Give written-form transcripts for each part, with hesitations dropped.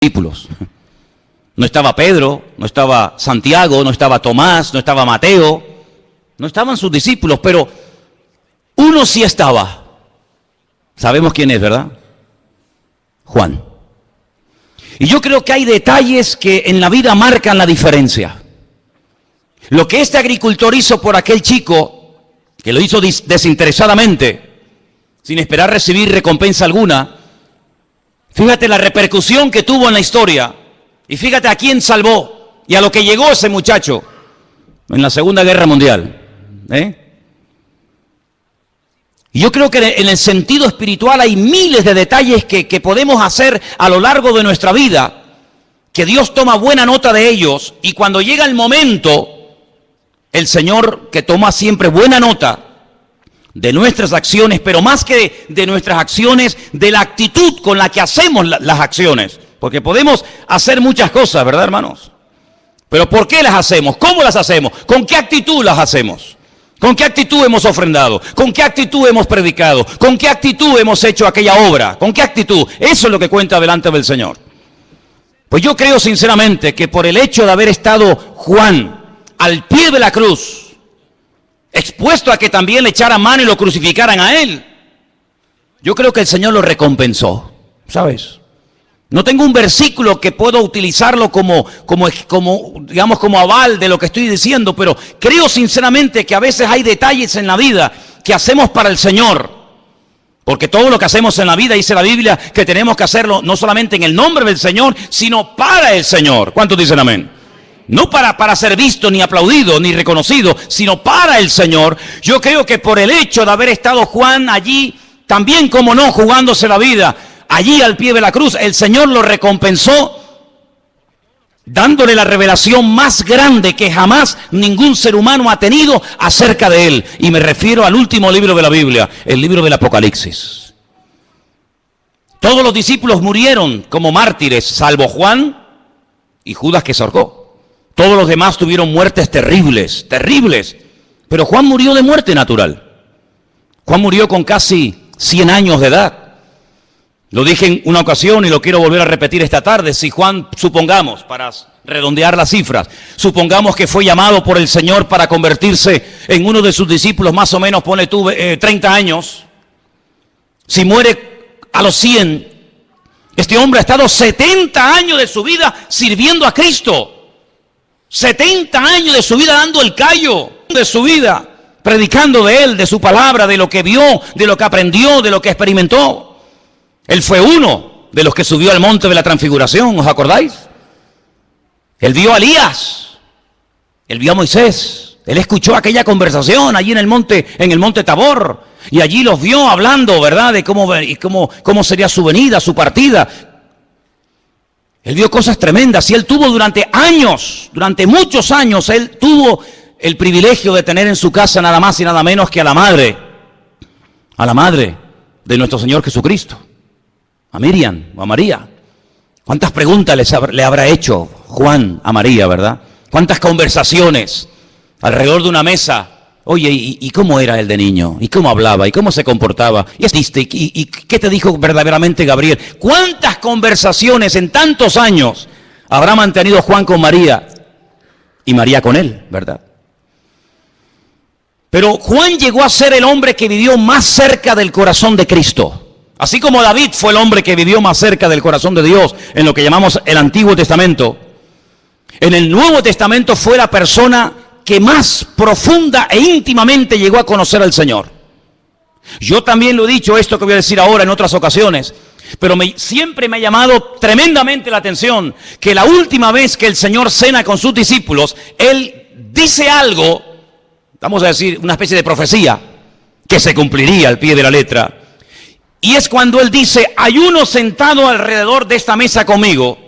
discípulos. No estaba Pedro, no estaba Santiago, no estaba Tomás, no estaba Mateo, no estaban sus discípulos, pero uno sí estaba. Sabemos quién es, ¿verdad? Juan. Y yo creo que hay detalles que en la vida marcan la diferencia. Lo que este agricultor hizo por aquel chico, que lo hizo desinteresadamente, sin esperar recibir recompensa alguna, fíjate la repercusión que tuvo en la historia. Y fíjate a quién salvó y a lo que llegó ese muchacho en la Segunda Guerra Mundial. Y yo creo que en el sentido espiritual hay miles de detalles que podemos hacer a lo largo de nuestra vida, que Dios toma buena nota de ellos, y cuando llega el momento, el Señor, que toma siempre buena nota de nuestras acciones, pero más que de nuestras acciones, de la actitud con la que hacemos las acciones. Porque podemos hacer muchas cosas, ¿verdad, hermanos? Pero ¿por qué las hacemos? ¿Cómo las hacemos? ¿Con qué actitud las hacemos? ¿Con qué actitud hemos ofrendado? ¿Con qué actitud hemos predicado? ¿Con qué actitud hemos hecho aquella obra? ¿Con qué actitud? Eso es lo que cuenta delante del Señor. Pues yo creo sinceramente que por el hecho de haber estado Juan al pie de la cruz, expuesto a que también le echaran mano y lo crucificaran a él, yo creo que el Señor lo recompensó, ¿sabes? No tengo un versículo que puedo utilizarlo como aval de lo que estoy diciendo, pero creo sinceramente que a veces hay detalles en la vida que hacemos para el Señor. Porque todo lo que hacemos en la vida, dice la Biblia, que tenemos que hacerlo no solamente en el nombre del Señor, sino para el Señor. ¿Cuántos dicen amén? No para ser visto, ni aplaudido, ni reconocido, sino para el Señor. Yo creo que por el hecho de haber estado Juan allí, también como no, jugándose la vida, allí al pie de la cruz, el Señor lo recompensó dándole la revelación más grande que jamás ningún ser humano ha tenido acerca de él. Y me refiero al último libro de la Biblia, el libro del Apocalipsis. Todos los discípulos murieron como mártires, salvo Juan y Judas, que se ahorcó. Todos los demás tuvieron muertes terribles, terribles. Pero Juan murió de muerte natural. Juan murió con casi 100 años de edad. Lo dije en una ocasión y lo quiero volver a repetir esta tarde. Si Juan, supongamos, para redondear las cifras, supongamos que fue llamado por el Señor para convertirse en uno de sus discípulos, más o menos, ponle tú, 30 años. Si muere a los 100, este hombre ha estado 70 años de su vida sirviendo a Cristo. 70 años de su vida dando el callo de su vida, predicando de Él, de su palabra, de lo que vio, de lo que aprendió, de lo que experimentó. Él fue uno de los que subió al monte de la transfiguración, ¿os acordáis? Él vio a Elías, él vio a Moisés, él escuchó aquella conversación allí en el monte Tabor, y allí los vio hablando, ¿verdad?, de cómo sería su venida, su partida. Él vio cosas tremendas, y él tuvo durante muchos años, él tuvo el privilegio de tener en su casa nada más y nada menos que a la madre de nuestro Señor Jesucristo. A Miriam o a María. ¿Cuántas preguntas le habrá hecho Juan a María, verdad? ¿Cuántas conversaciones alrededor de una mesa? Oye, ¿y cómo era él de niño? ¿Y cómo hablaba? ¿Y cómo se comportaba? ¿Y qué te dijo verdaderamente Gabriel? ¿Cuántas conversaciones en tantos años habrá mantenido Juan con María? Y María con él, ¿verdad? Pero Juan llegó a ser el hombre que vivió más cerca del corazón de Cristo. Así como David fue el hombre que vivió más cerca del corazón de Dios en lo que llamamos el Antiguo Testamento, en el Nuevo Testamento fue la persona que más profunda e íntimamente llegó a conocer al Señor. Yo también lo he dicho, esto que voy a decir ahora en otras ocasiones, pero siempre me ha llamado tremendamente la atención que la última vez que el Señor cena con sus discípulos, Él dice algo, vamos a decir, una especie de profecía, que se cumpliría al pie de la letra. Y es cuando Él dice, hay uno sentado alrededor de esta mesa conmigo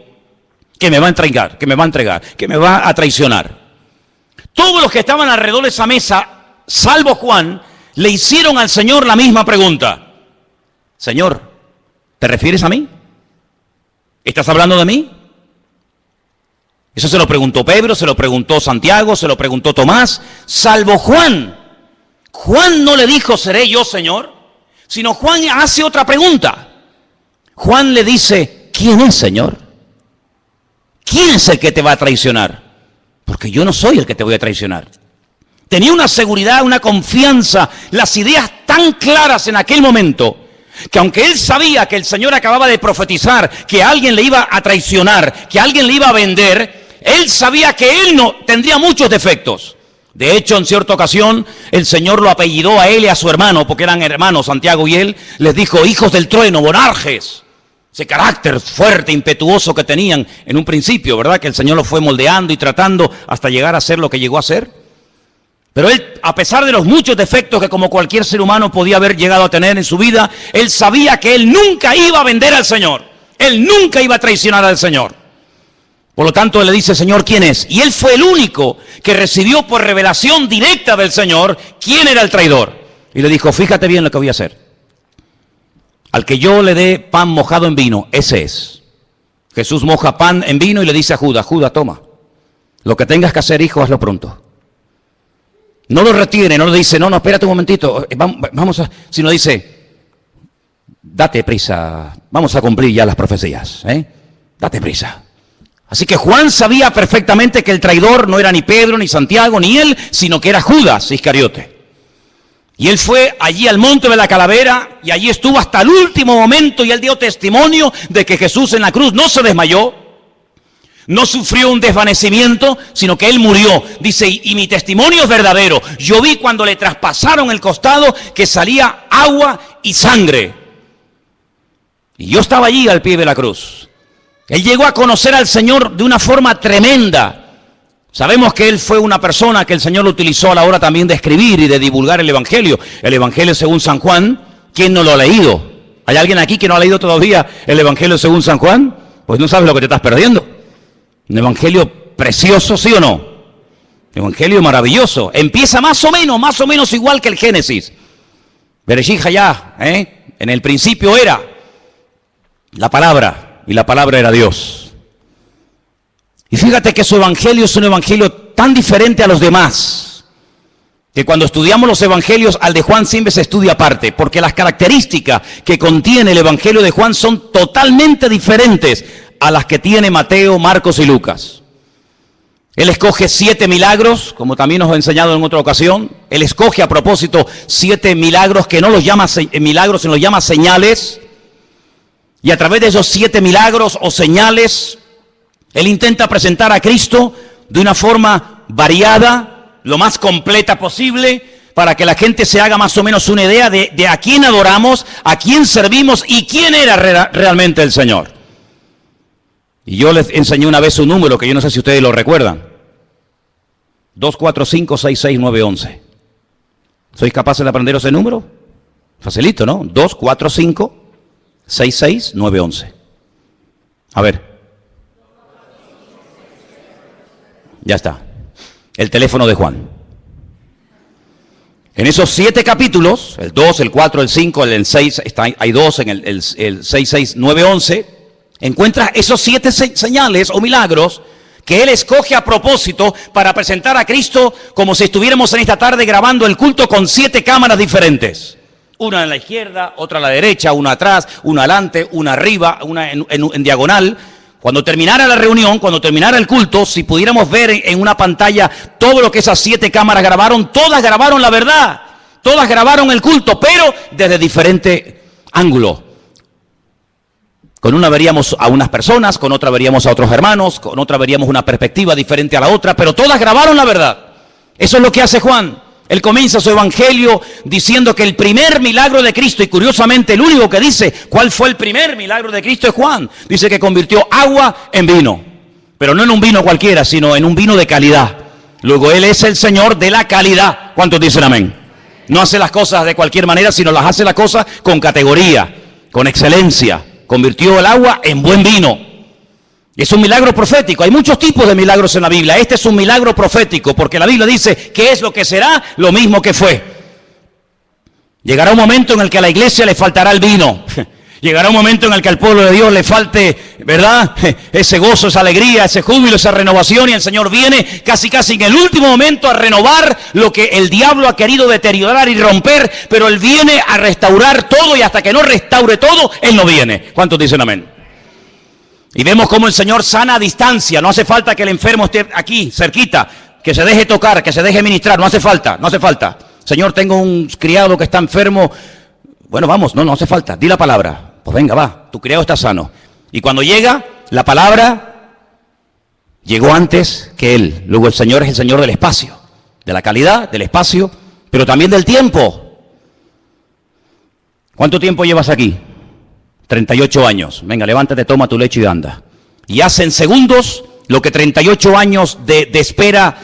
que me va a entregar, que me va a traicionar. Todos los que estaban alrededor de esa mesa, salvo Juan, le hicieron al Señor la misma pregunta. Señor, ¿te refieres a mí? ¿Estás hablando de mí? Eso se lo preguntó Pedro, se lo preguntó Santiago, se lo preguntó Tomás, salvo Juan. Juan no le dijo, ¿seré yo, Señor? Sino Juan hace otra pregunta. Juan le dice, ¿quién es, Señor? ¿quién es el que te va a traicionar? Porque yo no soy el que te voy a traicionar. Tenía una seguridad, una confianza, las ideas tan claras en aquel momento, que aunque él sabía que el Señor acababa de profetizar que alguien le iba a traicionar, que alguien le iba a vender, él sabía que él no tendría muchos defectos. De hecho, en cierta ocasión, el Señor lo apellidó a él y a su hermano, porque eran hermanos, Santiago y él, les dijo, hijos del trueno, bonarjes. Ese carácter fuerte, impetuoso que tenían en un principio, ¿verdad? Que el Señor lo fue moldeando y tratando hasta llegar a ser lo que llegó a ser. Pero él, a pesar de los muchos defectos que como cualquier ser humano podía haber llegado a tener en su vida, él sabía que él nunca iba a vender al Señor. Él nunca iba a traicionar al Señor. Por lo tanto, él le dice, Señor, ¿quién es? Y él fue el único que recibió por revelación directa del Señor quién era el traidor. Y le dijo, fíjate bien lo que voy a hacer. Al que yo le dé pan mojado en vino, ese es. Jesús moja pan en vino y le dice a Judas, Judas, toma. Lo que tengas que hacer, hijo, hazlo pronto. No lo retiene, no le dice, no, espérate un momentito, vamos a... Sino dice, date prisa, vamos a cumplir ya las profecías, date prisa. Así que Juan sabía perfectamente que el traidor no era ni Pedro, ni Santiago, ni él, sino que era Judas Iscariote. Y él fue allí al monte de la calavera y allí estuvo hasta el último momento y él dio testimonio de que Jesús en la cruz no se desmayó, no sufrió un desvanecimiento, sino que él murió. Dice, y mi testimonio es verdadero. Yo vi cuando le traspasaron el costado que salía agua y sangre. Y yo estaba allí al pie de la cruz. Él llegó a conocer al Señor de una forma tremenda. Sabemos que él fue una persona que el Señor lo utilizó a la hora también de escribir y de divulgar el Evangelio. El Evangelio según San Juan, ¿quién no lo ha leído? ¿Hay alguien aquí que no ha leído todavía el Evangelio según San Juan? Pues no sabes lo que te estás perdiendo. Un Evangelio precioso, ¿sí o no? Un Evangelio maravilloso. Empieza más o menos igual que el Génesis. Bereshit hayá, en el principio era la palabra, y la palabra era Dios. Y fíjate que su evangelio es un evangelio tan diferente a los demás, que cuando estudiamos los evangelios, al de Juan siempre se estudia aparte, porque las características que contiene el evangelio de Juan son totalmente diferentes a las que tiene Mateo, Marcos y Lucas. Él escoge 7 milagros, como también nos ha enseñado en otra ocasión. Él escoge a propósito 7 milagros que no los llama milagros, sino los llama señales. Y a través de esos 7 milagros o señales, él intenta presentar a Cristo de una forma variada, lo más completa posible, para que la gente se haga más o menos una idea de a quién adoramos, a quién servimos y quién era realmente el Señor. Y yo les enseñé una vez un número que yo no sé si ustedes lo recuerdan. 2, 4, 5, 6, 6, 9, 11. ¿Sois capaces de aprender ese número? Facilito, ¿no? 2, 4, 5, 6, 6, 9, 11. A ver. Ya está. El teléfono de Juan. En esos 7 capítulos, el 2, el 4, el 5, el 6, hay 2 en el 6, 6, 9, 11, encuentras esos 7 señales o milagros que él escoge a propósito para presentar a Cristo como si estuviéramos en esta tarde grabando el culto con 7 cámaras diferentes. Una en la izquierda, otra a la derecha, una atrás, una adelante, una arriba, una en diagonal. Cuando terminara la reunión, cuando terminara el culto, si pudiéramos ver en una pantalla todo lo que esas 7 cámaras grabaron, todas grabaron la verdad, todas grabaron el culto, pero desde diferente ángulo. Con una veríamos a unas personas, con otra veríamos a otros hermanos, con otra veríamos una perspectiva diferente a la otra, pero todas grabaron la verdad. Eso es lo que hace Juan. Él comienza su evangelio diciendo que el primer milagro de Cristo, y curiosamente el único que dice cuál fue el primer milagro de Cristo es Juan. Dice que convirtió agua en vino, pero no en un vino cualquiera, sino en un vino de calidad. Luego Él es el Señor de la calidad. ¿Cuántos dicen amén? No hace las cosas de cualquier manera, sino las hace las cosas con categoría, con excelencia. Convirtió el agua en buen vino. Es un milagro profético. Hay muchos tipos de milagros en la Biblia. Este es un milagro profético, porque la Biblia dice que es lo que será, lo mismo que fue. Llegará un momento en el que a la iglesia le faltará el vino. Llegará un momento en el que al pueblo de Dios le falte, ¿verdad? Ese gozo, esa alegría, ese júbilo, esa renovación, y el Señor viene casi en el último momento a renovar lo que el diablo ha querido deteriorar y romper, pero Él viene a restaurar todo, y hasta que no restaure todo, Él no viene. ¿Cuántos dicen amén? Y vemos cómo el Señor sana a distancia. No hace falta que el enfermo esté aquí, cerquita, que se deje tocar, que se deje ministrar. No hace falta, no hace falta. Señor, tengo un criado que está enfermo. Bueno, vamos, no hace falta. Di la palabra. Pues venga, va, tu criado está sano. Y cuando llega, la palabra llegó antes que él. Luego el Señor es el Señor del espacio, de la calidad, del espacio, pero también del tiempo. ¿Cuánto tiempo llevas aquí? 38 años. Venga, levántate, toma tu lecho y anda. Y hace en segundos lo que 38 años de espera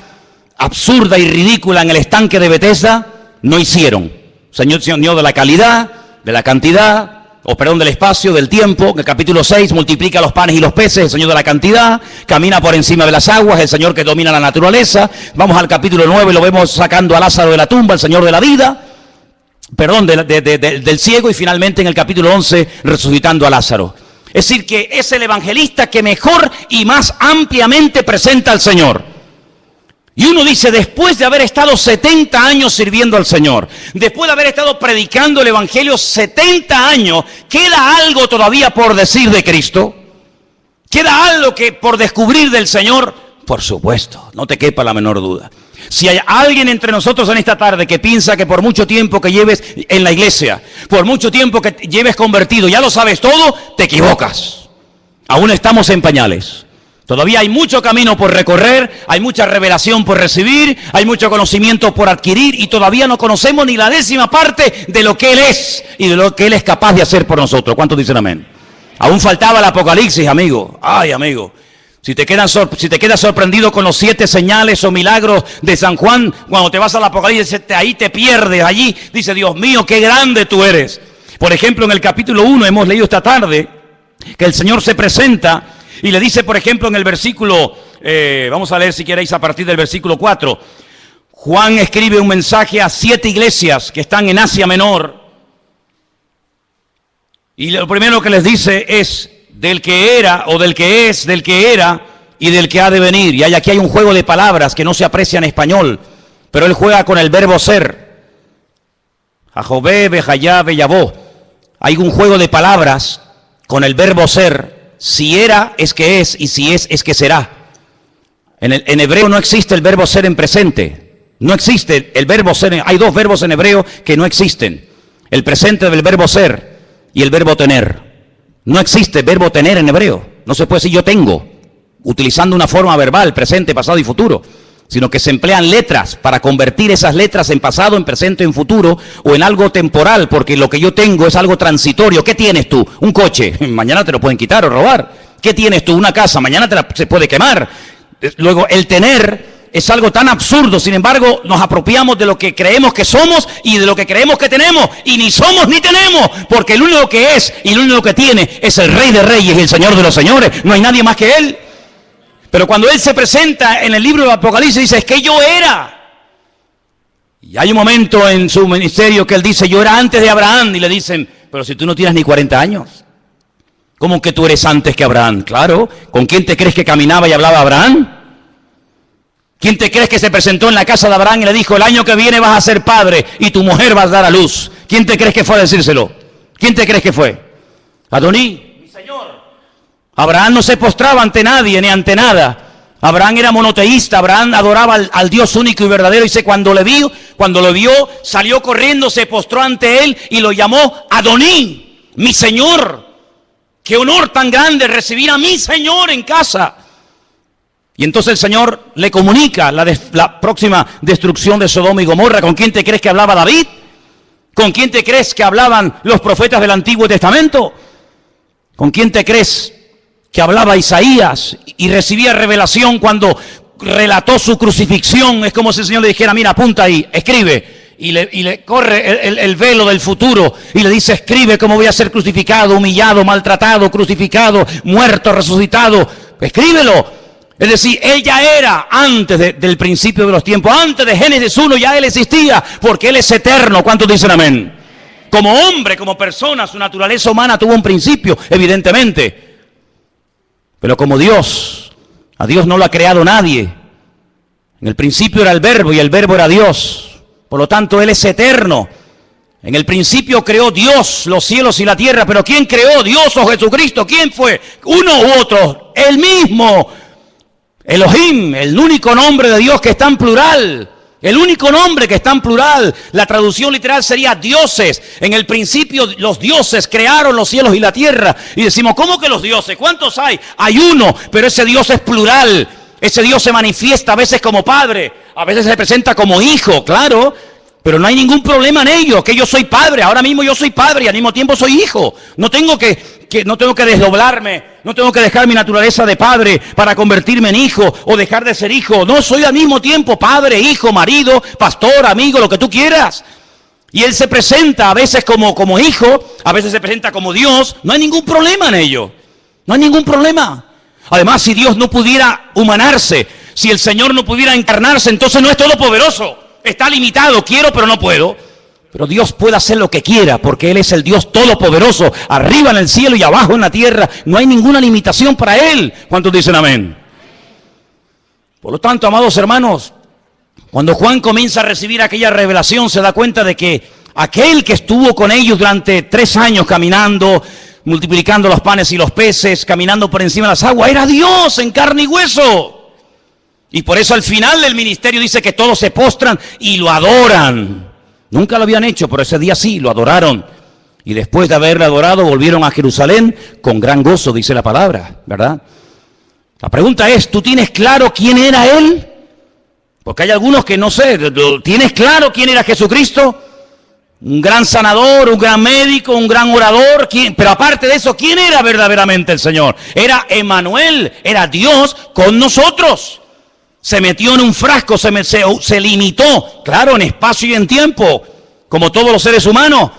absurda y ridícula en el estanque de Betesda no hicieron. Señor de la calidad, de la cantidad, del espacio, del tiempo. En el capítulo 6 multiplica los panes y los peces, el Señor de la cantidad, camina por encima de las aguas, el Señor que domina la naturaleza. Vamos al capítulo 9, lo vemos sacando a Lázaro de la tumba, el Señor de la vida, del ciego, y finalmente en el capítulo 11 resucitando a Lázaro. Es decir, que es el evangelista que mejor y más ampliamente presenta al Señor. Y uno dice, después de haber estado 70 años sirviendo al Señor, después de haber estado predicando el Evangelio 70 años, ¿queda algo todavía por decir de Cristo? ¿Queda algo que por descubrir del Señor? Por supuesto, no te quepa la menor duda. Si hay alguien entre nosotros en esta tarde que piensa que por mucho tiempo que lleves en la iglesia, por mucho tiempo que lleves convertido, ya lo sabes todo, te equivocas. Aún estamos en pañales. Todavía hay mucho camino por recorrer, hay mucha revelación por recibir, hay mucho conocimiento por adquirir y todavía no conocemos ni la 10ª parte de lo que Él es y de lo que Él es capaz de hacer por nosotros. ¿Cuántos dicen amén? Aún faltaba el Apocalipsis, amigo. Ay, amigo. Si te quedas sorprendido con los 7 señales o milagros de San Juan, cuando te vas al Apocalipsis, ahí te pierdes, allí dice, Dios mío, qué grande tú eres. Por ejemplo, en el capítulo 1 hemos leído esta tarde que el Señor se presenta y le dice, por ejemplo, en el versículo, vamos a leer si queréis a partir del versículo 4. Juan escribe un mensaje a 7 iglesias que están en Asia Menor. Y lo primero que les dice es, del que era, o del que es, del que era, y del que ha de venir. Y aquí hay un juego de palabras que no se aprecia en español, pero él juega con el verbo ser. Ajobé, Bejayá, Beyabó. Hay un juego de palabras con el verbo ser. Si era, es que es, y si es que será. En hebreo no existe el verbo ser en presente. No existe el verbo ser. Hay 2 verbos en hebreo que no existen. El presente del verbo ser y el verbo tener. No existe verbo tener en hebreo. No se puede decir yo tengo, utilizando una forma verbal, presente, pasado y futuro. Sino que se emplean letras para convertir esas letras en pasado, en presente, en futuro o en algo temporal, porque lo que yo tengo es algo transitorio. ¿Qué tienes tú? Un coche, mañana te lo pueden quitar o robar. ¿Qué tienes tú? Una casa, mañana se puede quemar. Luego, el tener es algo tan absurdo, sin embargo, nos apropiamos de lo que creemos que somos y de lo que creemos que tenemos, y ni somos ni tenemos, porque el único que es y el único que tiene es el Rey de Reyes y el Señor de los Señores. No hay nadie más que Él. Pero cuando Él se presenta en el libro de Apocalipsis, dice, es que yo era. Y hay un momento en su ministerio que Él dice, yo era antes de Abraham. Y le dicen, pero si tú no tienes ni 40 años. ¿Cómo que tú eres antes que Abraham? Claro. ¿Con quién te crees que caminaba y hablaba Abraham? ¿Quién te crees que se presentó en la casa de Abraham y le dijo, el año que viene vas a ser padre y tu mujer va a dar a luz? ¿Quién te crees que fue a decírselo? ¿Quién te crees que fue? Adoní, mi Señor. Abraham no se postraba ante nadie ni ante nada. Abraham era monoteísta, Abraham adoraba al Dios único y verdadero. Y cuando lo vio, salió corriendo, se postró ante él y lo llamó Adoní, mi Señor. Qué honor tan grande recibir a mi Señor en casa. Y entonces el Señor le comunica la próxima destrucción de Sodoma y Gomorra. ¿Con quién te crees que hablaba David? ¿Con quién te crees que hablaban los profetas del Antiguo Testamento? ¿Con quién te crees que hablaba Isaías y recibía revelación cuando relató su crucifixión? Es como si el Señor le dijera, mira, apunta ahí, escribe. Y le corre el velo del futuro y le dice, escribe cómo voy a ser crucificado, humillado, maltratado, crucificado, muerto, resucitado. Escríbelo. Es decir, Él ya era antes del principio de los tiempos, antes de Génesis 1 ya Él existía, porque Él es eterno. ¿Cuántos dicen amén? Como hombre, como persona, su naturaleza humana tuvo un principio, evidentemente. Pero como Dios, a Dios no lo ha creado nadie. En el principio era el Verbo y el Verbo era Dios. Por lo tanto, Él es eterno. En el principio creó Dios los cielos y la tierra, pero ¿quién creó? ¿Dios o Jesucristo? ¿Quién fue? ¿Uno u otro? El mismo. Elohim, el único nombre de Dios que está en plural. El único nombre que está en plural. La traducción literal sería dioses. En el principio los dioses crearon los cielos y la tierra. Y decimos, ¿cómo que los dioses? ¿Cuántos hay? Hay uno, pero ese Dios es plural. Ese Dios se manifiesta a veces como padre, a veces se presenta como hijo, claro. Pero no hay ningún problema en ello, que yo soy padre, ahora mismo yo soy padre y al mismo tiempo soy hijo. No tengo que desdoblarme, no tengo que dejar mi naturaleza de padre para convertirme en hijo o dejar de ser hijo. No, soy al mismo tiempo padre, hijo, marido, pastor, amigo, lo que tú quieras. Y Él se presenta a veces como hijo, a veces se presenta como Dios. No hay ningún problema en ello, no hay ningún problema. Además, si Dios no pudiera humanarse, si el Señor no pudiera encarnarse, entonces no es todopoderoso. Está limitado, quiero pero no puedo. Pero Dios puede hacer lo que quiera, porque Él es el Dios todopoderoso, arriba en el cielo y abajo en la tierra. No hay ninguna limitación para Él. ¿Cuántos dicen amén? Por lo tanto, amados hermanos, cuando Juan comienza a recibir aquella revelación, se da cuenta de que aquel que estuvo con ellos durante 3 años caminando, multiplicando los panes y los peces, caminando por encima de las aguas, era Dios en carne y hueso. Y por eso al final del ministerio dice que todos se postran y lo adoran. Nunca lo habían hecho, pero ese día sí, lo adoraron. Y después de haberle adorado, volvieron a Jerusalén con gran gozo, dice la palabra, ¿verdad? La pregunta es, ¿tú tienes claro quién era Él? Porque hay algunos que no sé, ¿tienes claro quién era Jesucristo? Un gran sanador, un gran médico, un gran orador, pero aparte de eso, ¿quién era verdaderamente el Señor? Era Emmanuel, era Dios con nosotros. Se metió en un frasco, se limitó, claro, en espacio y en tiempo, como todos los seres humanos.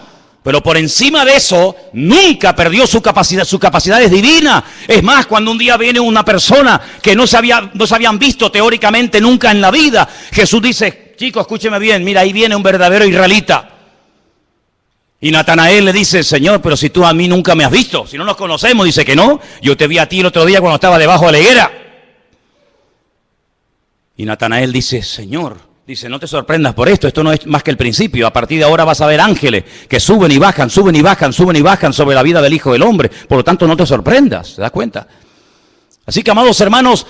Pero por encima de eso, nunca perdió su capacidad es divina. Es más, cuando un día viene una persona que no se habían visto teóricamente nunca en la vida, Jesús dice, chicos, escúcheme bien, mira, ahí viene un verdadero israelita. Y Natanael le dice, Señor, pero si tú a mí nunca me has visto, si no nos conocemos, dice que no, yo te vi a ti el otro día cuando estaba debajo de la higuera. Y Natanael dice, Señor, dice, no te sorprendas por esto no es más que el principio. A partir de ahora vas a ver ángeles que suben y bajan, suben y bajan, suben y bajan sobre la vida del Hijo del Hombre. Por lo tanto, no te sorprendas, ¿te das cuenta? Así que, amados hermanos,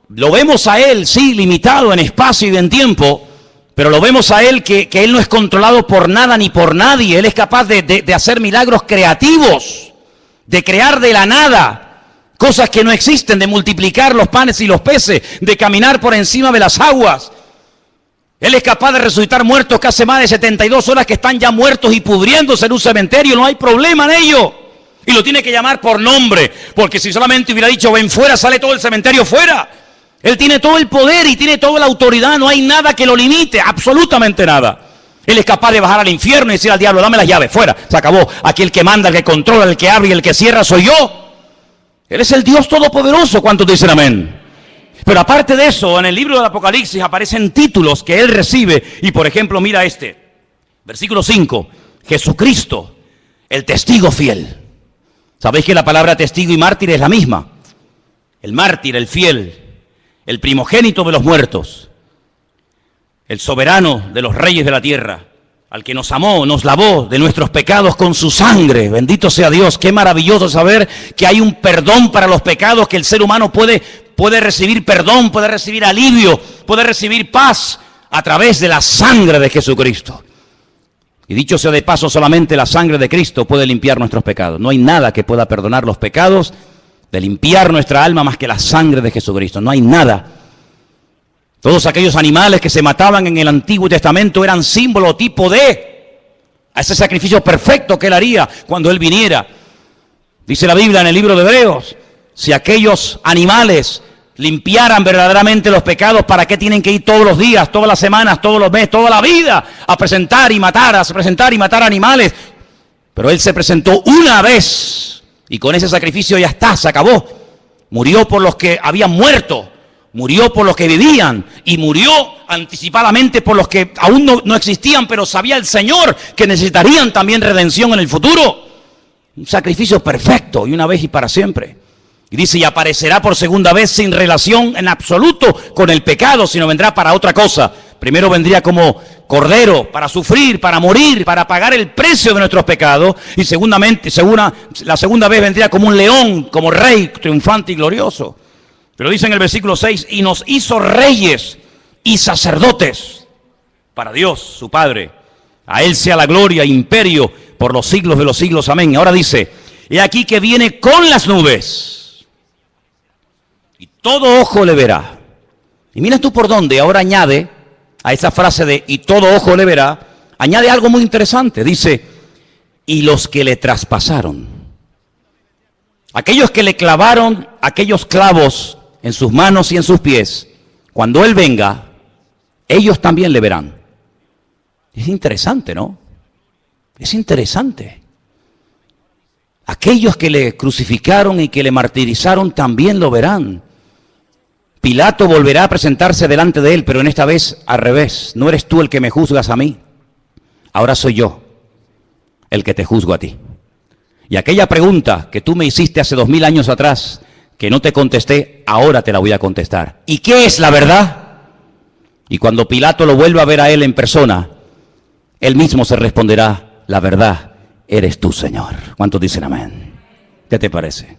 lo vemos a Él, sí, limitado en espacio y en tiempo, pero lo vemos a Él que Él no es controlado por nada ni por nadie. Él es capaz de hacer milagros creativos, de crear de la nada cosas que no existen, de multiplicar los panes y los peces, de caminar por encima de las aguas. Él es capaz de resucitar muertos que hace más de 72 horas que están ya muertos y pudriéndose en un cementerio. No hay problema en ello. Y lo tiene que llamar por nombre, porque si solamente hubiera dicho ven fuera, sale todo el cementerio fuera. Él tiene todo el poder y tiene toda la autoridad. No hay nada que lo limite, absolutamente nada. Él es capaz de bajar al infierno y decir al diablo, dame las llaves, fuera, se acabó. Aquí el que manda, el que controla, el que abre y el que cierra soy yo. Él es el Dios todopoderoso. ¿Cuántos dicen amén? Pero aparte de eso, en el libro del Apocalipsis aparecen títulos que Él recibe. Y por ejemplo, mira este, versículo 5, Jesucristo, el testigo fiel. ¿Sabéis que la palabra testigo y mártir es la misma? El mártir, el fiel, el primogénito de los muertos, el soberano de los reyes de la tierra, al que nos amó, nos lavó de nuestros pecados con su sangre. Bendito sea Dios. Qué maravilloso saber que hay un perdón para los pecados, que el ser humano puede recibir perdón, puede recibir alivio, puede recibir paz a través de la sangre de Jesucristo. Y dicho sea de paso, solamente la sangre de Cristo puede limpiar nuestros pecados. No hay nada que pueda perdonar los pecados, de limpiar nuestra alma más que la sangre de Jesucristo. No hay nada. Todos aquellos animales que se mataban en el Antiguo Testamento eran símbolo, tipo de a ese sacrificio perfecto que Él haría cuando Él viniera. Dice la Biblia en el libro de Hebreos, si aquellos animales limpiaran verdaderamente los pecados, ¿para qué tienen que ir todos los días, todas las semanas, todos los meses, toda la vida a presentar y matar, animales? Pero Él se presentó una vez y con ese sacrificio ya está, se acabó. Murió por los que habían muerto. Murió por los que vivían y murió anticipadamente por los que aún no existían, pero sabía el Señor que necesitarían también redención en el futuro. Un sacrificio perfecto y una vez y para siempre. Y dice, y aparecerá por segunda vez sin relación en absoluto con el pecado, sino vendrá para otra cosa, Primero vendría como cordero para sufrir, para morir, para pagar el precio de nuestros pecados. Y la segunda vez vendría como un león, como rey triunfante y glorioso. Pero dice en el versículo 6, y nos hizo reyes y sacerdotes para Dios, su Padre. A Él sea la gloria e imperio por los siglos de los siglos. Amén. Ahora dice, he aquí que viene con las nubes, y todo ojo le verá. Y mira tú por dónde, ahora añade a esa frase de y todo ojo le verá, añade algo muy interesante. Dice, y los que le traspasaron. Aquellos que le clavaron aquellos clavos en sus manos y en sus pies, cuando Él venga, ellos también le verán. Es interesante, ¿no? Es interesante. Aquellos que le crucificaron y que le martirizaron también lo verán. Pilato volverá a presentarse delante de él, pero en esta vez al revés. No eres tú el que me juzgas a mí. Ahora soy yo el que te juzgo a ti. Y aquella pregunta que tú me hiciste hace 2000 años atrás, que no te contesté, ahora te la voy a contestar. ¿Y qué es la verdad? Y cuando Pilato lo vuelva a ver a él en persona, él mismo se responderá, la verdad eres tú, Señor. ¿Cuántos dicen amén? ¿Qué te parece?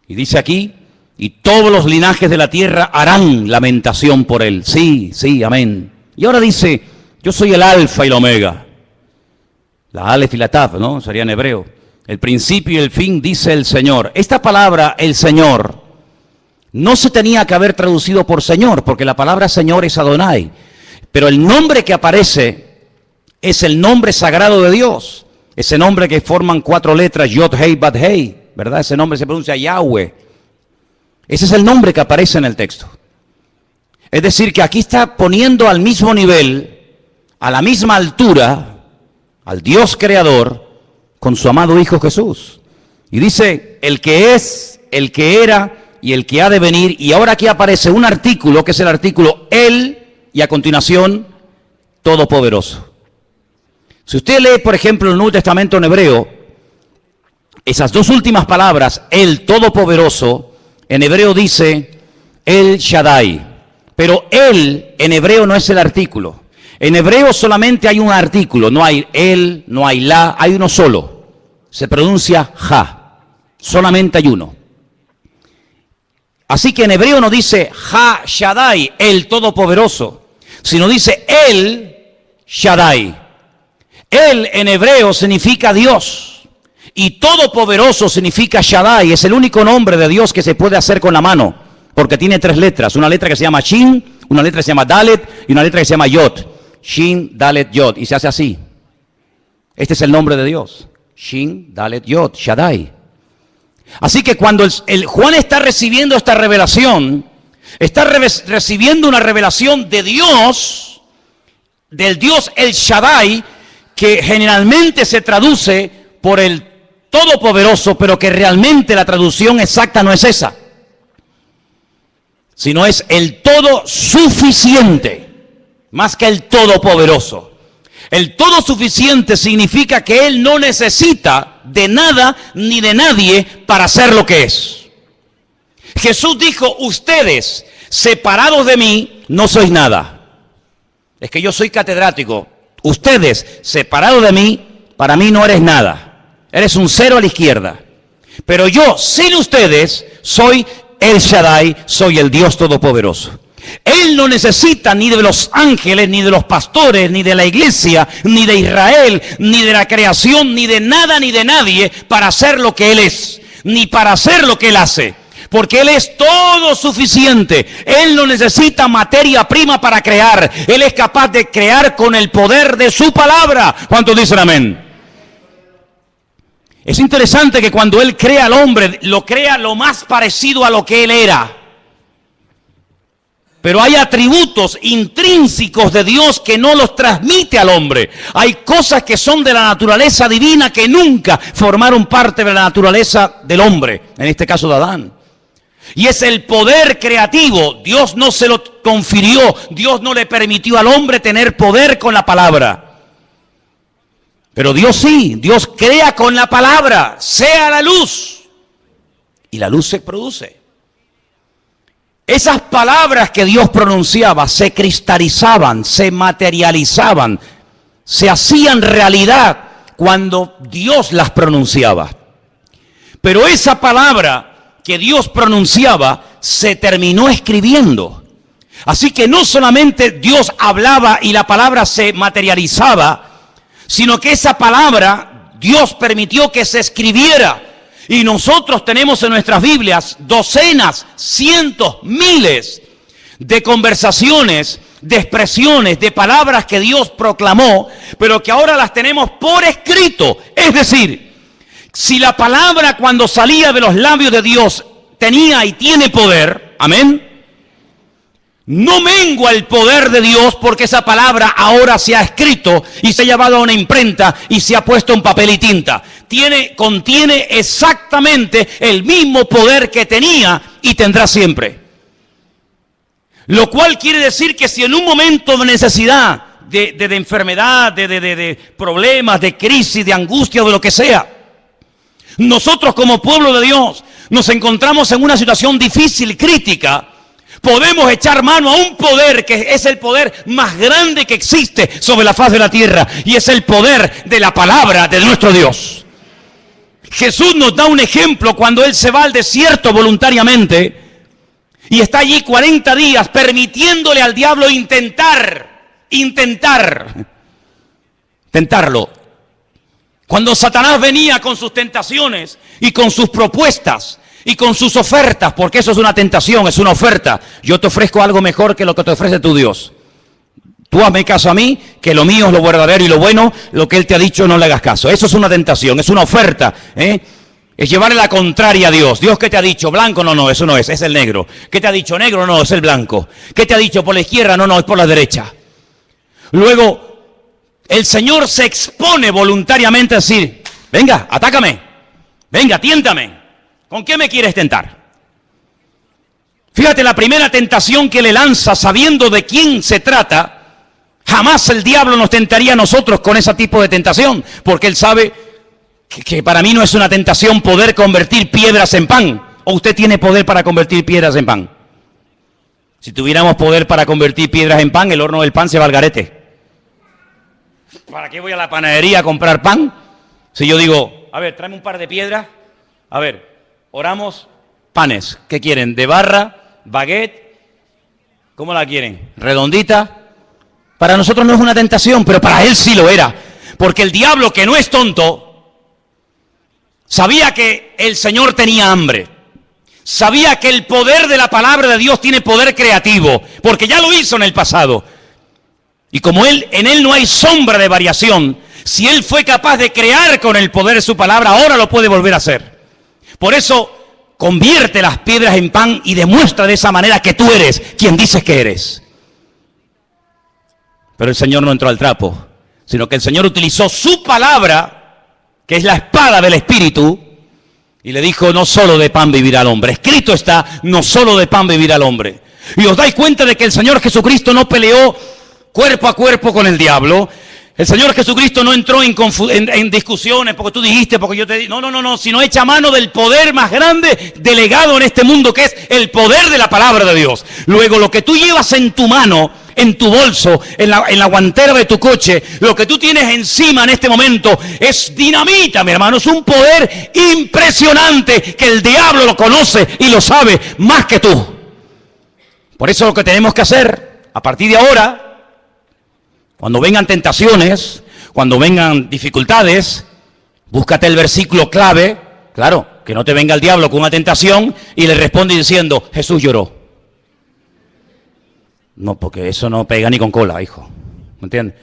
Y dice aquí, y todos los linajes de la tierra harán lamentación por él. Sí, sí, amén. Y ahora dice, yo soy el alfa y la omega. La alef y la taf, ¿no? Sería en hebreo. El principio y el fin, dice el Señor. Esta palabra, el Señor, no se tenía que haber traducido por Señor, porque la palabra Señor es Adonai. Pero el nombre que aparece es el nombre sagrado de Dios. Ese nombre que forman 4 letras, Yod, Hei, Bad, Hei, ¿verdad? Ese nombre se pronuncia Yahweh. Ese es el nombre que aparece en el texto. Es decir, que aquí está poniendo al mismo nivel, a la misma altura, al Dios creador, con su amado Hijo Jesús. Y dice, el que es, el que era y el que ha de venir. Y ahora aquí aparece un artículo, que es el artículo Él, y a continuación, Todopoderoso. Si usted lee, por ejemplo, el Nuevo Testamento en hebreo, esas dos últimas palabras, el Todopoderoso, en hebreo dice El Shaddai. Pero Él en hebreo no es el artículo. En hebreo solamente hay un artículo, no hay el, no hay la, hay uno solo. Se pronuncia Ja. Solamente hay uno. Así que en hebreo no dice Ha Shaddai, el Todopoderoso, sino dice El Shaddai. Él en hebreo significa Dios y Todopoderoso significa Shaddai. Es el único nombre de Dios que se puede hacer con la mano, porque tiene 3 letras. Una letra que se llama Shin, una letra que se llama Dalet y una letra que se llama Yod. Shin, Dalet, Yod. Y se hace así. Este es el nombre de Dios. Shin, Dalet, Yod, Shaddai. Así que cuando Juan está recibiendo esta revelación, está recibiendo una revelación de Dios, del Dios El Shaddai, que generalmente se traduce por el Todopoderoso, pero que realmente la traducción exacta no es esa, sino es el todo suficiente, más que el todopoderoso. El todo suficiente significa que Él no necesita de nada ni de nadie para ser lo que es. Jesús dijo, ustedes separados de mí no sois nada. Es que yo soy catedrático. Ustedes, separados de mí, para mí no eres nada. Eres un 0 a la izquierda. Pero yo, sin ustedes, soy El Shaddai, soy el Dios Todopoderoso. Él no necesita ni de los ángeles, ni de los pastores, ni de la iglesia, ni de Israel, ni de la creación, ni de nada, ni de nadie para hacer lo que Él es, ni para hacer lo que Él hace. Porque Él es todo suficiente. Él no necesita materia prima para crear. Él es capaz de crear con el poder de su palabra. ¿Cuántos dicen amén? Es interesante que cuando Él crea al hombre, lo crea lo más parecido a lo que Él era. Pero hay atributos intrínsecos de Dios que no los transmite al hombre. Hay cosas que son de la naturaleza divina que nunca formaron parte de la naturaleza del hombre. En este caso de Adán. Y es el poder creativo. Dios no se lo confirió. Dios no le permitió al hombre tener poder con la palabra. Pero Dios sí. Dios crea con la palabra. Sea la luz. Y la luz se produce. Esas palabras que Dios pronunciaba se cristalizaban, se materializaban, se hacían realidad cuando Dios las pronunciaba. Pero esa palabra que Dios pronunciaba se terminó escribiendo. Así que no solamente Dios hablaba y la palabra se materializaba, sino que esa palabra Dios permitió que se escribiera. Y nosotros tenemos en nuestras Biblias docenas, cientos, miles de conversaciones, de expresiones, de palabras que Dios proclamó, pero que ahora las tenemos por escrito. Es decir, si la palabra cuando salía de los labios de Dios tenía y tiene poder, amén, no mengua el poder de Dios porque esa palabra ahora se ha escrito y se ha llevado a una imprenta y se ha puesto en papel y tinta. Contiene exactamente el mismo poder que tenía y tendrá siempre. Lo cual quiere decir que si en un momento de necesidad, de enfermedad, de problemas, de crisis, de angustia, de lo que sea, nosotros como pueblo de Dios nos encontramos en una situación difícil, crítica, podemos echar mano a un poder que es el poder más grande que existe sobre la faz de la tierra, y es el poder de la palabra de nuestro Dios. Jesús nos da un ejemplo cuando Él se va al desierto voluntariamente y está allí 40 días permitiéndole al diablo tentarlo. Cuando Satanás venía con sus tentaciones y con sus propuestas y con sus ofertas, porque eso es una tentación, es una oferta. Yo te ofrezco algo mejor que lo que te ofrece tu Dios. Tú hazme caso a mí, que lo mío es lo verdadero y lo bueno, lo que Él te ha dicho no le hagas caso. Eso es una tentación, es una oferta, Es llevarle la contraria a Dios. Dios, ¿qué te ha dicho? Blanco, no, eso no es el negro. ¿Qué te ha dicho? Negro, no, es el blanco. ¿Qué te ha dicho? Por la izquierda, no, es por la derecha. Luego, el Señor se expone voluntariamente a decir, venga, atácame, venga, tiéntame. ¿Con qué me quieres tentar? Fíjate, la primera tentación que le lanza sabiendo de quién se trata, jamás el diablo nos tentaría a nosotros con ese tipo de tentación, porque él sabe que para mí no es una tentación poder convertir piedras en pan. ¿O usted tiene poder para convertir piedras en pan? Si tuviéramos poder para convertir piedras en pan, el horno del pan se va al garete. ¿Para qué voy a la panadería a comprar pan? Si yo digo, a ver, tráeme un par de piedras. A ver, oramos, panes. ¿Qué quieren? ¿De barra? ¿Baguette? ¿Cómo la quieren? ¿Redondita? Para nosotros no es una tentación, pero para él sí lo era. Porque el diablo, que no es tonto, sabía que el Señor tenía hambre. Sabía que el poder de la palabra de Dios tiene poder creativo, porque ya lo hizo en el pasado. Y como en él no hay sombra de variación, si él fue capaz de crear con el poder de su palabra, ahora lo puede volver a hacer. Por eso, convierte las piedras en pan y demuestra de esa manera que tú eres quien dices que eres. Pero el Señor no entró al trapo, sino que el Señor utilizó su palabra, que es la espada del Espíritu, y le dijo, no solo de pan vivirá el hombre. Escrito está, no solo de pan vivirá el hombre. Y os dais cuenta de que el Señor Jesucristo no peleó cuerpo a cuerpo con el diablo. El Señor Jesucristo no entró en discusiones porque tú dijiste, porque yo te dije. No, sino echa mano del poder más grande delegado en este mundo, que es el poder de la palabra de Dios. Luego, lo que tú llevas en tu mano, en tu bolso, en la guantera de tu coche, lo que tú tienes encima en este momento es dinamita, mi hermano. Es un poder impresionante que el diablo lo conoce y lo sabe más que tú. Por eso lo que tenemos que hacer a partir de ahora, cuando vengan tentaciones, cuando vengan dificultades, búscate el versículo clave, claro, que no te venga el diablo con una tentación y le responde diciendo, Jesús lloró. No, porque eso no pega ni con cola, hijo. ¿Me entiendes?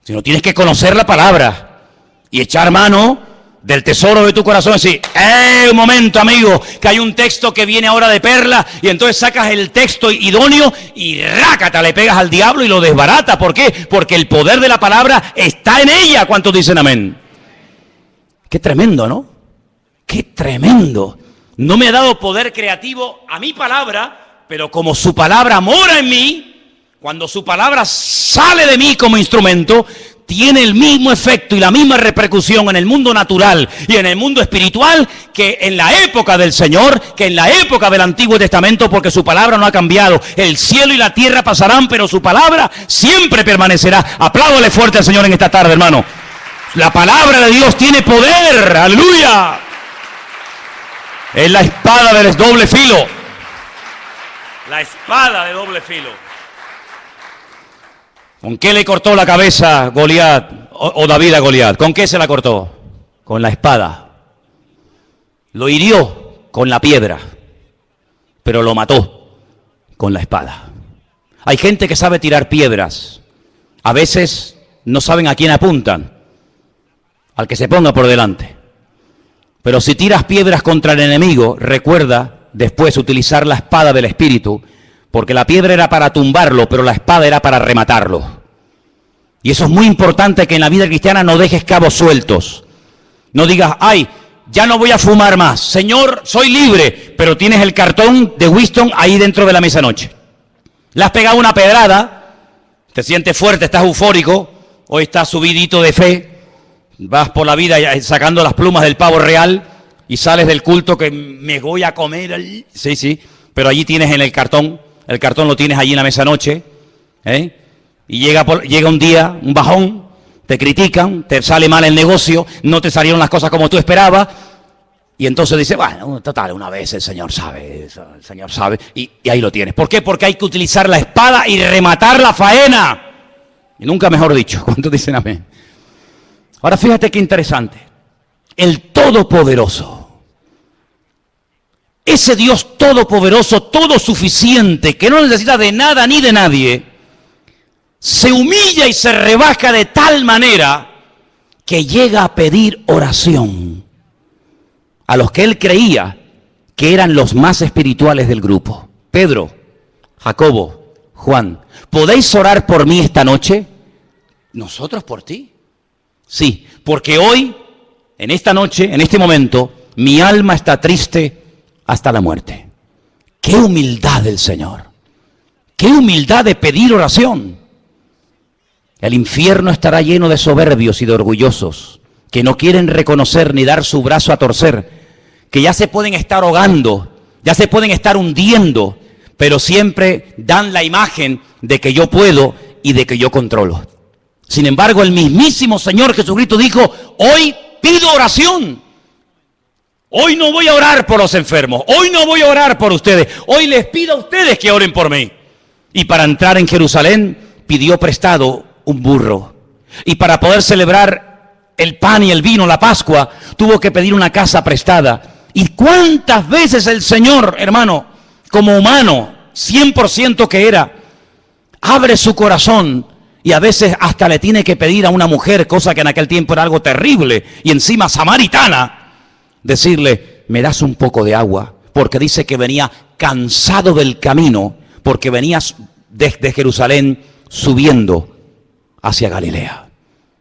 Sino tienes que conocer la palabra y echar mano del tesoro de tu corazón. Y decir, un momento, amigo, que hay un texto que viene ahora de perla, y entonces sacas el texto idóneo y rácata, le pegas al diablo y lo desbarata. ¿Por qué? Porque el poder de la palabra está en ella. ¿Cuántos dicen amén? Qué tremendo, ¿no? Qué tremendo. No me ha dado poder creativo a mi palabra, pero como su palabra mora en mí, cuando su palabra sale de mí como instrumento, tiene el mismo efecto y la misma repercusión en el mundo natural y en el mundo espiritual que en la época del Señor, que en la época del Antiguo Testamento, porque su palabra no ha cambiado. El cielo y la tierra pasarán, pero su palabra siempre permanecerá. Apláudale fuerte al Señor en esta tarde, hermano. La palabra de Dios tiene poder, aleluya. Es la espada de doble filo. La espada de doble filo. ¿Con qué le cortó la cabeza Goliat o David a Goliat? ¿Con qué se la cortó? Con la espada. Lo hirió con la piedra, pero lo mató con la espada. Hay gente que sabe tirar piedras. A veces no saben a quién apuntan, al que se ponga por delante. Pero si tiras piedras contra el enemigo, recuerda después utilizar la espada del Espíritu, porque la piedra era para tumbarlo, pero la espada era para rematarlo. Y eso es muy importante, que en la vida cristiana no dejes cabos sueltos. No digas, ay, ya no voy a fumar más. Señor, soy libre, pero tienes el cartón de Winston ahí dentro de la mesa noche. Le has pegado una pedrada, te sientes fuerte, estás eufórico, hoy estás subidito de fe, vas por la vida sacando las plumas del pavo real y sales del culto que me voy a comer. Sí, pero allí tienes en el cartón lo tienes allí en la mesa noche, y llega un día, un bajón, te critican, te sale mal el negocio, no te salieron las cosas como tú esperabas, y entonces dices, bueno, total, una vez el Señor sabe, y ahí lo tienes. ¿Por qué? Porque hay que utilizar la espada y rematar la faena. Y nunca mejor dicho. ¿Cuántos dicen amén? Ahora fíjate qué interesante. El Todopoderoso, ese Dios todopoderoso, todo suficiente, que no necesita de nada ni de nadie, se humilla y se rebaja de tal manera que llega a pedir oración a los que él creía que eran los más espirituales del grupo. Pedro, Jacobo, Juan, ¿podéis orar por mí esta noche? ¿Nosotros por ti? Sí, porque hoy, en esta noche, en este momento, mi alma está triste hasta la muerte. ¡Qué humildad del Señor! ¡Qué humildad de pedir oración! El infierno estará lleno de soberbios y de orgullosos, que no quieren reconocer ni dar su brazo a torcer, que ya se pueden estar ahogando, ya se pueden estar hundiendo, pero siempre dan la imagen de que yo puedo y de que yo controlo. Sin embargo, el mismísimo Señor Jesucristo dijo, hoy pido oración. Hoy no voy a orar por los enfermos, hoy no voy a orar por ustedes, hoy les pido a ustedes que oren por mí. Y para entrar en Jerusalén pidió prestado un burro. Y para poder celebrar el pan y el vino, la Pascua, tuvo que pedir una casa prestada. ¿Y cuántas veces el Señor, hermano, como humano, 100% que era, abre su corazón y a veces hasta le tiene que pedir a una mujer, cosa que en aquel tiempo era algo terrible, y encima samaritana, decirle, me das un poco de agua, porque dice que venía cansado del camino, porque venía desde Jerusalén subiendo hacia Galilea.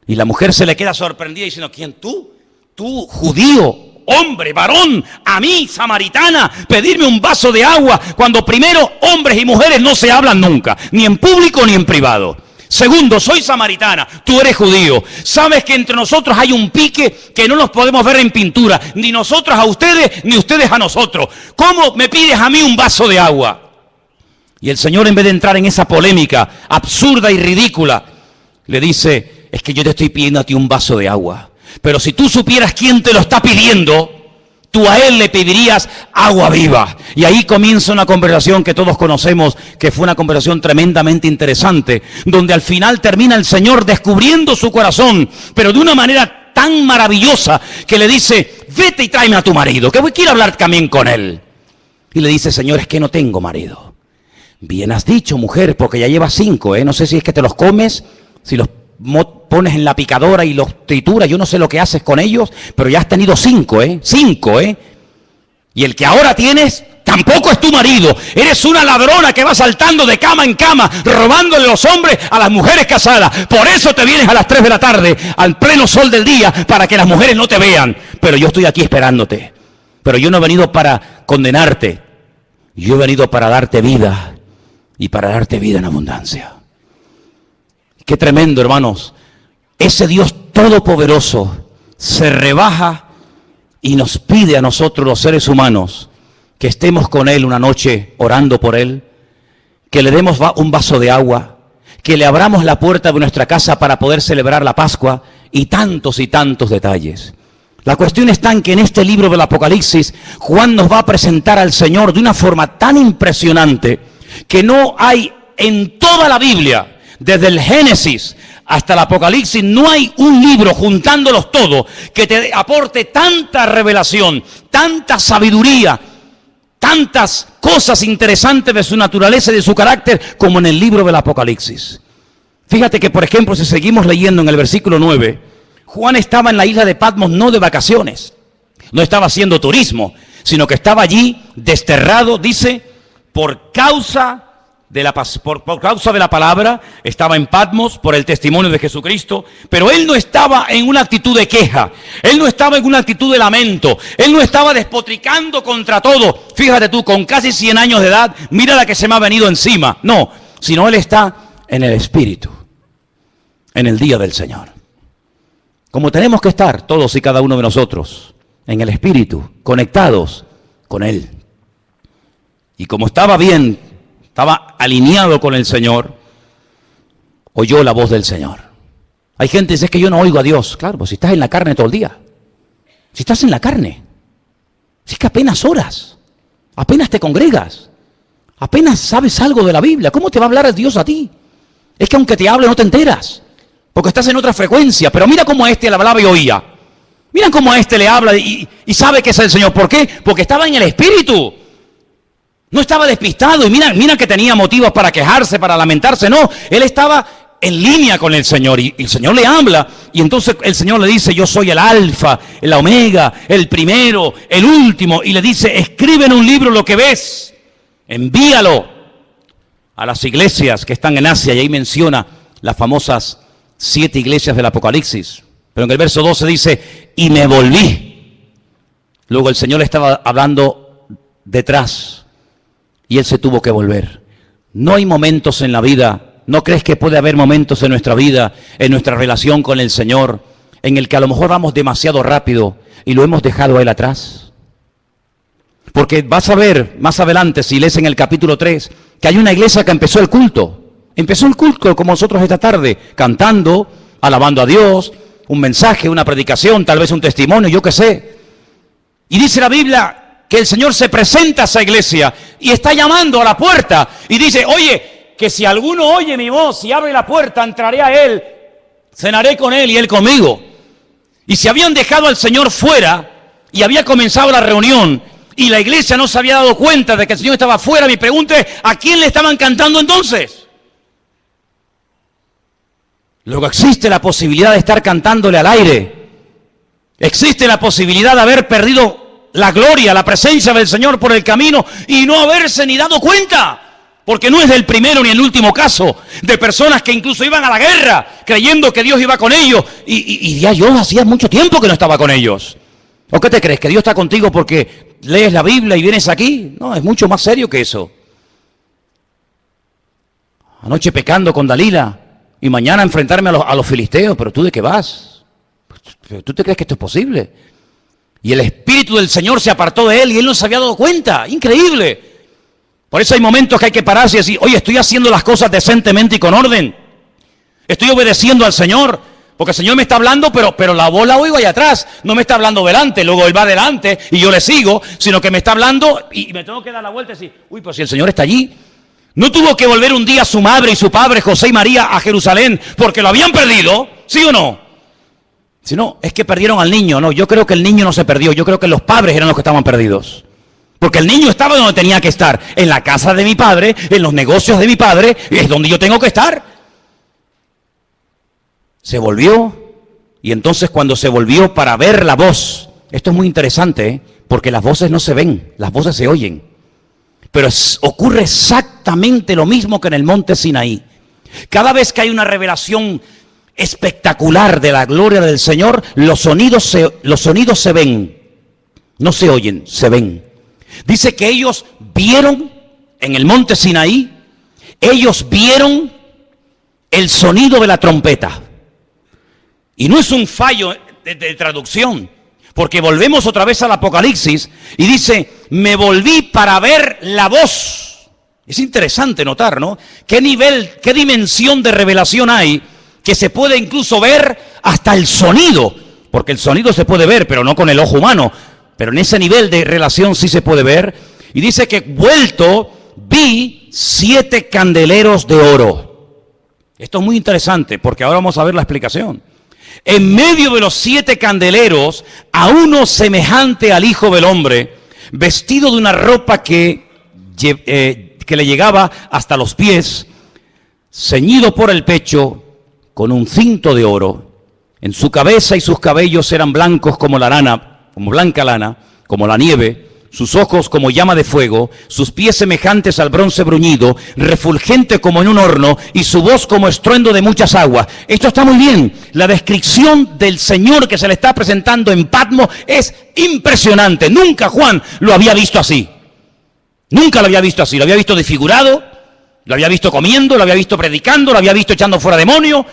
Y la mujer se le queda sorprendida diciendo, ¿quién tú? Tú, judío, hombre, varón, a mí, samaritana, pedirme un vaso de agua, cuando primero hombres y mujeres no se hablan nunca, ni en público ni en privado. Segundo, soy samaritana, tú eres judío. Sabes que entre nosotros hay un pique que no nos podemos ver en pintura, ni nosotros a ustedes, ni ustedes a nosotros. ¿Cómo me pides a mí un vaso de agua? Y el Señor, en vez de entrar en esa polémica absurda y ridícula, le dice, es que yo te estoy pidiendo a ti un vaso de agua. Pero si tú supieras quién te lo está pidiendo, tú a él le pedirías agua viva. Y ahí comienza una conversación que todos conocemos, que fue una conversación tremendamente interesante, donde al final termina el Señor descubriendo su corazón, pero de una manera tan maravillosa, que le dice, vete y tráeme a tu marido, que quiero hablar también con él. Y le dice, Señor, es que no tengo marido. Bien has dicho, mujer, porque ya llevas 5, no sé si es que te los comes, si los pones en la picadora y los trituras, yo no sé lo que haces con ellos, pero ya has tenido 5, 5, y el que ahora tienes tampoco es tu marido, eres una ladrona que va saltando de cama en cama, robándole los hombres a las mujeres casadas, por eso te vienes a las 3 de la tarde, al pleno sol del día, para que las mujeres no te vean, pero yo estoy aquí esperándote, pero yo no he venido para condenarte, yo he venido para darte vida, y para darte vida en abundancia. Qué tremendo, hermanos, ese Dios todopoderoso se rebaja y nos pide a nosotros los seres humanos que estemos con Él una noche orando por Él, que le demos un vaso de agua, que le abramos la puerta de nuestra casa para poder celebrar la Pascua y tantos detalles. La cuestión está en que en este libro del Apocalipsis, Juan nos va a presentar al Señor de una forma tan impresionante que no hay en toda la Biblia, desde el Génesis hasta el Apocalipsis, no hay un libro juntándolos todos que te aporte tanta revelación, tanta sabiduría, tantas cosas interesantes de su naturaleza y de su carácter como en el libro del Apocalipsis. Fíjate que, por ejemplo, si seguimos leyendo en el versículo 9, Juan estaba en la isla de Patmos no de vacaciones, no estaba haciendo turismo, sino que estaba allí desterrado, dice, por causa de la palabra. Estaba en Patmos por el testimonio de Jesucristo, pero él no estaba en una actitud de queja, él no estaba en una actitud de lamento, él no estaba despotricando contra todo. Fíjate tú, con casi 100 años de edad, mira la que se me ha venido encima. No, sino él está en el Espíritu, en el día del Señor. Como tenemos que estar todos y cada uno de nosotros, en el Espíritu, conectados con Él. Y como estaba bien, estaba alineado con el Señor, oyó la voz del Señor. Hay gente que dice, es que yo no oigo a Dios. Claro, pues si estás en la carne todo el día. Si estás en la carne. Si es que apenas oras, apenas te congregas, apenas sabes algo de la Biblia. ¿Cómo te va a hablar Dios a ti? Es que aunque te hable no te enteras, porque estás en otra frecuencia. Pero mira cómo a este le hablaba y oía. Mira cómo a este le habla y sabe que es el Señor. ¿Por qué? Porque estaba en el Espíritu. No estaba despistado, y mira que tenía motivos para quejarse, para lamentarse. No, él estaba en línea con el Señor, y el Señor le habla, y entonces el Señor le dice, yo soy el alfa, el omega, el primero, el último, y le dice, escribe en un libro lo que ves, envíalo a las iglesias que están en Asia, y ahí menciona las famosas 7 iglesias del Apocalipsis. Pero en el verso 12 dice, y me volví. Luego el Señor le estaba hablando detrás, y él se tuvo que volver. No hay momentos en la vida, ¿no crees que puede haber momentos en nuestra vida, en nuestra relación con el Señor, en el que a lo mejor vamos demasiado rápido y lo hemos dejado a Él atrás? Porque vas a ver más adelante, si lees en el capítulo 3, que hay una iglesia que empezó el culto. Empezó el culto como nosotros esta tarde, cantando, alabando a Dios, un mensaje, una predicación, tal vez un testimonio, yo qué sé. Y dice la Biblia que el Señor se presenta a esa iglesia y está llamando a la puerta y dice, oye, que si alguno oye mi voz y abre la puerta, entraré a él, cenaré con él y él conmigo. Y si habían dejado al Señor fuera y había comenzado la reunión y la iglesia no se había dado cuenta de que el Señor estaba fuera, mi pregunta es, ¿a quién le estaban cantando entonces? Luego existe la posibilidad de estar cantándole al aire. Existe la posibilidad de haber perdido la gloria, la presencia del Señor por el camino y no haberse ni dado cuenta. Porque no es el primero ni el último caso de personas que incluso iban a la guerra creyendo que Dios iba con ellos y ya yo hacía mucho tiempo que no estaba con ellos. ¿O qué te crees? ¿Que Dios está contigo porque lees la Biblia y vienes aquí? No, es mucho más serio que eso. Anoche pecando con Dalila y mañana enfrentarme a los filisteos. ¿Pero tú de qué vas? ¿Tú te crees que esto es posible? Y el Espíritu del Señor se apartó de él y él no se había dado cuenta. Increíble. Por eso hay momentos que hay que pararse y decir, oye, estoy haciendo las cosas decentemente y con orden. Estoy obedeciendo al Señor. Porque el Señor me está hablando, pero la voz la oigo allá atrás. No me está hablando delante, luego Él va adelante y yo le sigo. Sino que me está hablando y me tengo que dar la vuelta y decir, uy, pues si el Señor está allí. No tuvo que volver un día su madre y su padre, José y María, a Jerusalén porque lo habían perdido. ¿Sí o no? Si no, es que perdieron al niño. No, yo creo que el niño no se perdió. Yo creo que los padres eran los que estaban perdidos. Porque el niño estaba donde tenía que estar. En la casa de mi padre, en los negocios de mi padre, es donde yo tengo que estar. Se volvió. Y entonces cuando se volvió para ver la voz. Esto es muy interesante, porque las voces no se ven, las voces se oyen. Pero ocurre exactamente lo mismo que en el monte Sinaí. Cada vez que hay una revelación espectacular de la gloria del Señor, los sonidos se ven, no se oyen, se ven. Dice que ellos vieron en el monte Sinaí, ellos vieron el sonido de la trompeta. Y no es un fallo de traducción, porque volvemos otra vez al Apocalipsis y dice, me volví para ver la voz. Es interesante notar, ¿no? ¿Qué nivel, qué dimensión de revelación hay que se puede incluso ver hasta el sonido? Porque el sonido se puede ver, pero no con el ojo humano. Pero en ese nivel de relación sí se puede ver. Y dice que vuelto vi 7 candeleros de oro. Esto es muy interesante porque ahora vamos a ver la explicación. En medio de los 7 candeleros, a uno semejante al Hijo del Hombre, vestido de una ropa que le llegaba hasta los pies, ceñido por el pecho con un cinto de oro. En su cabeza y sus cabellos eran blancos como la lana, como blanca lana, como la nieve. Sus ojos como llama de fuego, sus pies semejantes al bronce bruñido, refulgente como en un horno, y su voz como estruendo de muchas aguas. Esto está muy bien. La descripción del Señor que se le está presentando en Patmos es impresionante. Nunca Juan lo había visto así. Nunca lo había visto así. Lo había visto desfigurado, lo había visto comiendo, lo había visto predicando, lo había visto echando fuera demonios,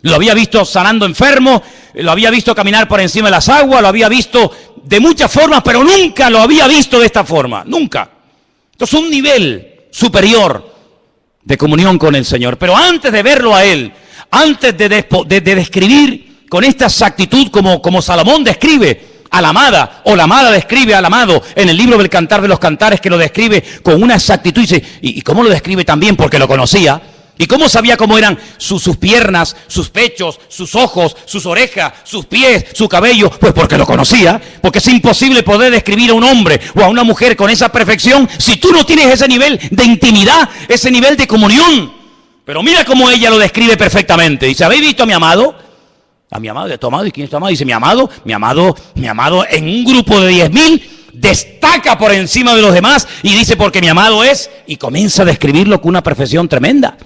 lo había visto sanando enfermos, lo había visto caminar por encima de las aguas, lo había visto de muchas formas, pero nunca lo había visto de esta forma, nunca. Entonces un nivel superior de comunión con el Señor. Pero antes de verlo a Él, antes de describir con esta exactitud como Salomón describe a la amada, o la amada describe al amado en el libro del Cantar de los Cantares, que lo describe con una exactitud, y cómo lo describe también porque lo conocía. ¿Y cómo sabía cómo eran sus piernas, sus pechos, sus ojos, sus orejas, sus pies, su cabello? Pues porque lo conocía. Porque es imposible poder describir a un hombre o a una mujer con esa perfección si tú no tienes ese nivel de intimidad, ese nivel de comunión. Pero mira cómo ella lo describe perfectamente. Dice, ¿habéis visto a mi amado? A mi amado, ¿de tu amado? ¿Y quién es tu amado? Dice, mi amado en un grupo de 10.000 destaca por encima de los demás y dice, porque mi amado es, y comienza a describirlo con una perfección tremenda.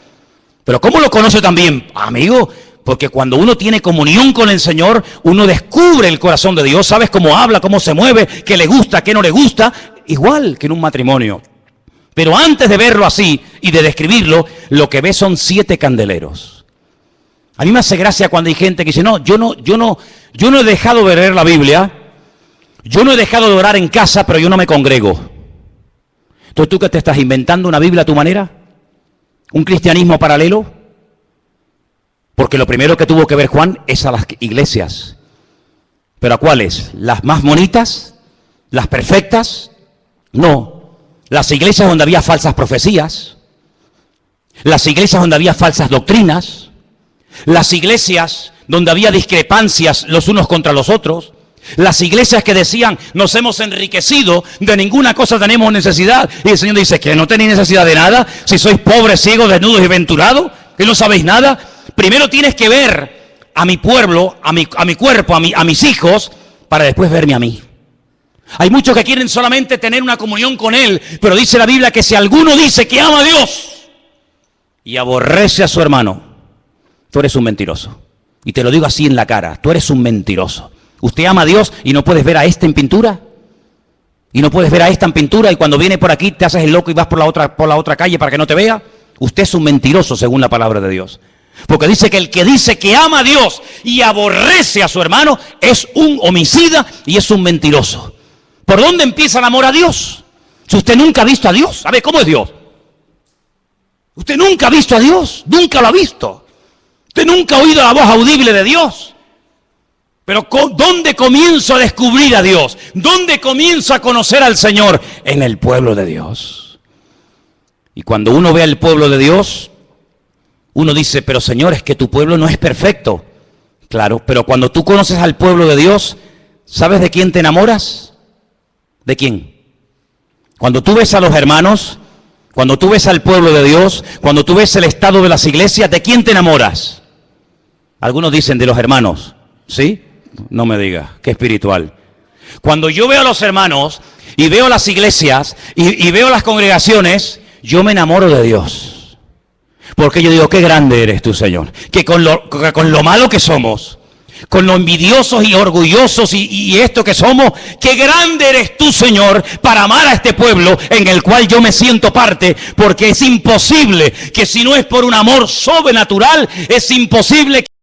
Pero ¿cómo lo conoce también? Amigo, porque cuando uno tiene comunión con el Señor, uno descubre el corazón de Dios, sabes cómo habla, cómo se mueve, qué le gusta, qué no le gusta, igual que en un matrimonio. Pero antes de verlo así y de describirlo, lo que ve son 7 candeleros. A mí me hace gracia cuando hay gente que dice, no, yo no he dejado de leer la Biblia, yo no he dejado de orar en casa, pero yo no me congrego. Entonces, ¿tú qué te estás inventando una Biblia a tu manera? ¿Un cristianismo paralelo? Porque lo primero que tuvo que ver Juan es a las iglesias. ¿Pero a cuáles? ¿Las más bonitas? ¿Las perfectas? No. Las iglesias donde había falsas profecías. Las iglesias donde había falsas doctrinas. Las iglesias donde había discrepancias los unos contra los otros. Las iglesias que decían, nos hemos enriquecido, de ninguna cosa tenemos necesidad. Y el Señor dice, ¿que no tenéis necesidad de nada? Si sois pobres, ciegos, desnudos y venturados, que no sabéis nada. Primero tienes que ver a mi pueblo, a mi cuerpo, a mis hijos, para después verme a mí. Hay muchos que quieren solamente tener una comunión con Él, pero dice la Biblia que si alguno dice que ama a Dios y aborrece a su hermano, tú eres un mentiroso. Y te lo digo así en la cara, tú eres un mentiroso. ¿Usted ama a Dios y no puedes ver a este en pintura? ¿Y no puedes ver a esta en pintura y cuando viene por aquí te haces el loco y vas por la otra calle para que no te vea? Usted es un mentiroso según la palabra de Dios. Porque dice que el que dice que ama a Dios y aborrece a su hermano es un homicida y es un mentiroso. ¿Por dónde empieza el amor a Dios? Si usted nunca ha visto a Dios, ¿sabe cómo es Dios? Usted nunca ha visto a Dios, nunca lo ha visto. Usted nunca ha oído la voz audible de Dios. Pero ¿dónde comienzo a descubrir a Dios? ¿Dónde comienzo a conocer al Señor? En el pueblo de Dios. Y cuando uno ve al pueblo de Dios, uno dice, pero Señor, es que tu pueblo no es perfecto. Claro, pero cuando tú conoces al pueblo de Dios, ¿sabes de quién te enamoras? ¿De quién? Cuando tú ves a los hermanos, cuando tú ves al pueblo de Dios, cuando tú ves el estado de las iglesias, ¿de quién te enamoras? Algunos dicen de los hermanos, ¿sí? No me digas, qué espiritual. Cuando yo veo a los hermanos y veo las iglesias y veo las congregaciones, yo me enamoro de Dios. Porque yo digo, qué grande eres tú, Señor. Que con lo malo que somos, con lo envidiosos y orgullosos y esto que somos, qué grande eres tú, Señor, para amar a este pueblo en el cual yo me siento parte, porque es imposible que si no es por un amor sobrenatural, es imposible que